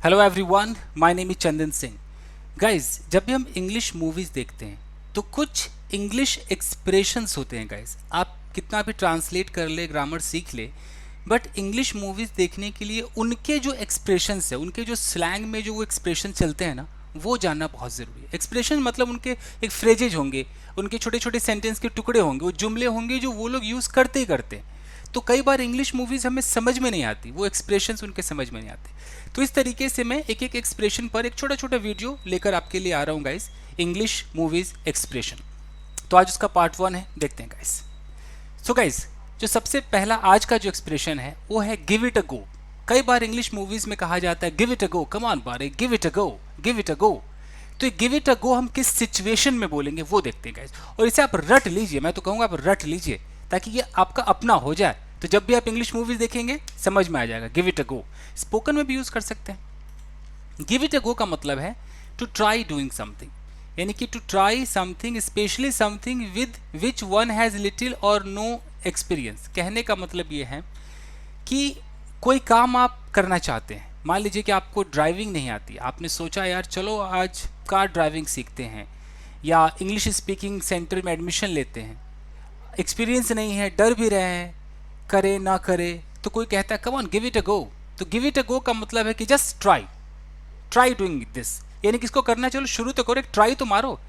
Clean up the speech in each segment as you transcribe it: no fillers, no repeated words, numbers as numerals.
Hello everyone, my name is Chandan Singh. Guys, जब भी हम इंग्लिश मूवीज़ देखते हैं तो कुछ इंग्लिश एक्सप्रेशंस होते हैं। गाइस, आप कितना भी ट्रांसलेट कर ले, ग्रामर सीख ले, बट इंग्लिश मूवीज़ देखने के लिए उनके जो एक्सप्रेशंस है, उनके जो स्लैंग में जो वो एक्सप्रेशन चलते हैं ना, वो जानना बहुत ज़रूरी है। एक्सप्रेशन मतलब उनके एक फ्रेजेज होंगे, उनके छोटे छोटे सेंटेंस के टुकड़े होंगे, वो जुमले होंगे जो वो लोग यूज़ करते ही करते हैं। तो कई बार इंग्लिश मूवीज़ हमें समझ में नहीं आती, वो एक्सप्रेशंस उनके समझ में नहीं आते। तो इस तरीके से मैं एक एक एक्सप्रेशन पर एक छोटा छोटा वीडियो लेकर आपके लिए आ रहा हूँ गाइस, इंग्लिश मूवीज़ एक्सप्रेशन। तो आज उसका पार्ट 1 है, देखते हैं गाइस। सो गाइस, जो सबसे पहला आज का जो एक्सप्रेशन है वो है गिव इट अ गो। कई बार इंग्लिश मूवीज़ में कहा जाता है give it a go, come on बारे, give it a go, give it a go. तो गिव इट अ गो हम किस सिचुएशन में बोलेंगे वो देखते हैं गाइस, और इसे आप रट लीजिए। मैं तो कहूँगा आप रट लीजिए ताकि ये आपका अपना हो जाए। तो जब भी आप इंग्लिश मूवीज देखेंगे समझ में आ जाएगा give it a go. Spoken में भी यूज कर सकते हैं। गिव इट अ गो का मतलब है टू ट्राई डूइंग समथिंग, यानी कि to try something, specially something with which one has little or no experience. कहने का मतलब ये है कि कोई काम आप करना चाहते हैं। मान लीजिए कि आपको ड्राइविंग नहीं आती, आपने सोचा यार चलो आज कार ड्राइविंग सीखते हैं या इंग्लिश स्पीकिंग सेंटर में एडमिशन लेते हैं। एक्सपीरियंस नहीं है, डर भी रहे हैं, करे ना करे, तो कोई कहता है come on give it a go. तो गिव इट अ गो का मतलब है कि just try, try doing this, यानी किसको करना, चलो शुरू तो करो, एक ट्राई तो मारो,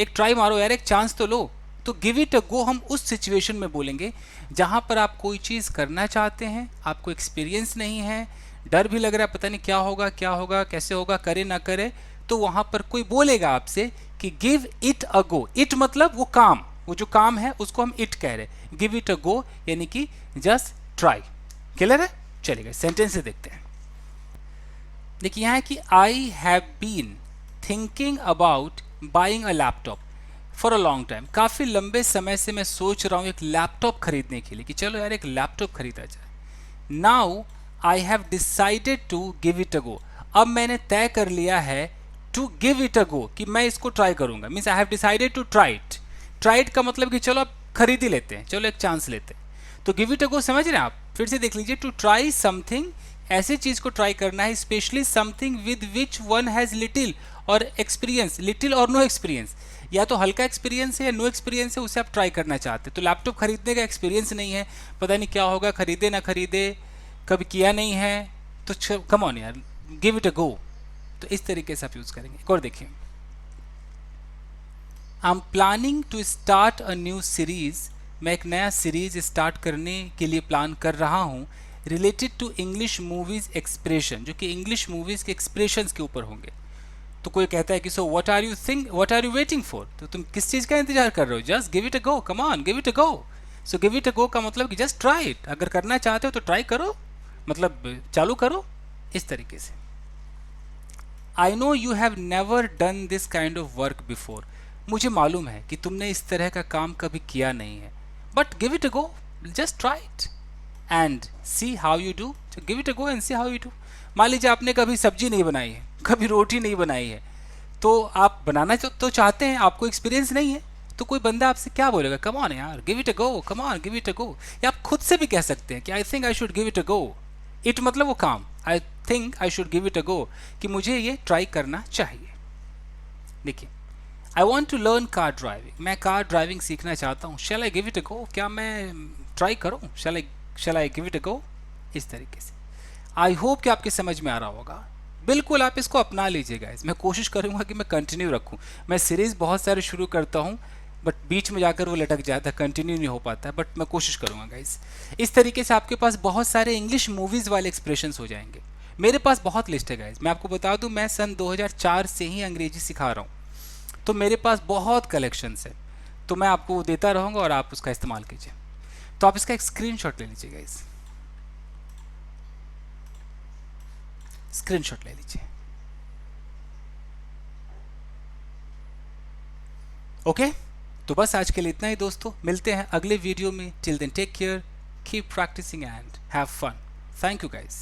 एक ट्राई मारो यार, एक चांस तो लो। तो गिव इट अ गो हम उस सिचुएशन में बोलेंगे जहां पर आप कोई चीज़ करना चाहते हैं, आपको एक्सपीरियंस नहीं है, डर भी लग रहा है, पता नहीं क्या होगा क्या होगा, कैसे होगा, करे ना करे। तो वहां पर कोई बोलेगा आपसे कि give it a go. It मतलब वो काम, वो जो काम है उसको हम इट कह रहे। गिव इट अ गो यानी कि जस्ट ट्राई। क्लियर है? चलिए सेंटेंस से देखते हैं। देखिए यहाँ है कि I have been thinking about buying a laptop for a long time. काफ़ी लंबे समय से मैं सोच रहा हूँ एक लैपटॉप खरीदने के लिए, कि चलो यार एक लैपटॉप खरीदा जाए। Now I have decided to give it a go. अब मैंने तय कर लिया है to give it a go, कि मैं इसको ट्राई करूंगा। Means I have decided to try it. Try it का मतलब कि चलो अब खरीद ही लेते हैं, चलो एक चांस लेते हैं। तो गिव इट अ गो समझ रहे हैं आप? फिर से देख लीजिए, टू ट्राई समथिंग, ऐसी चीज को ट्राई करना है, specially something with which one has little और experience, little or no experience, या तो हल्का एक्सपीरियंस है या नो एक्सपीरियंस है, उसे आप ट्राई करना चाहते हैं। तो लैपटॉप खरीदने का एक्सपीरियंस नहीं है, पता नहीं क्या होगा, खरीदे ना खरीदे, कभी किया नहीं है, तो कम ऑन यार, गिव इट अ गो। तो इस तरीके से आप यूज करेंगे। एक और देखिए, I am planning to start a new series. मैं एक नया सीरीज स्टार्ट करने के लिए प्लान कर रहा हूँ, related to English movies expression, जो कि इंग्लिश मूवीज के एक्सप्रेशंस के ऊपर होंगे। तो कोई कहता है कि so what are you waiting for, तो तुम किस चीज़ का इंतजार कर रहे हो? Just give it a go, come on give it a go. So give it a go का मतलब कि जस्ट ट्राई इट, अगर करना चाहते हो तो ट्राई करो, मतलब चालू करो, इस तरीके से। I know you have never done this kind of work before. मुझे मालूम है कि तुमने इस तरह का काम कभी किया नहीं है, but give it a go, just try it and see how you do. Give it a go and see how you do. मान लीजिए आपने कभी सब्जी नहीं बनाई है, कभी रोटी नहीं बनाई है, तो आप बनाना तो चाहते हैं, आपको एक्सपीरियंस नहीं है, तो कोई बंदा आपसे क्या बोलेगा, कम ऑन यार give it a go, come on give it a go. या आप खुद से भी कह सकते हैं कि I think I should give it a go. It मतलब वो काम, I think I should give it a go, कि मुझे ये ट्राई करना चाहिए। देखिए, I want to learn car driving. मैं कार ड्राइविंग सीखना चाहता हूँ, शैल आई गिव इट अ गो, क्या मैं ट्राई करूँ, शैल आई गिव इट अ गो, इस तरीके से। आई होप कि आपके समझ में आ रहा होगा। बिल्कुल आप इसको अपना लीजिएगा। मैं कोशिश करूंगा कि मैं कंटिन्यू रखूं। मैं सीरीज़ बहुत सारे शुरू करता हूं, बट बीच में जाकर वो लटक जाता है, कंटिन्यू नहीं हो पाता है, बट मैं कोशिश करूंगा गाइस। इस तरीके से आपके पास बहुत सारे इंग्लिश मूवीज़ वाले एक्सप्रेशंस हो जाएंगे। मेरे पास बहुत लिस्ट है गाइस, मैं आपको बता दूं, मैं सन 2004 से ही अंग्रेजी सिखा रहा हूँ, तो मेरे पास बहुत कलेक्शंस है। तो मैं आपको देता रहूँगा और आप उसका इस्तेमाल कीजिए। तो आप इसका एक स्क्रीनशॉट ले लीजिए गाइस, स्क्रीनशॉट ले लीजिए। ओके, तो बस आज के लिए इतना ही दोस्तों, मिलते हैं अगले वीडियो में। Till then take care, keep practising and have fun. Thank you guys.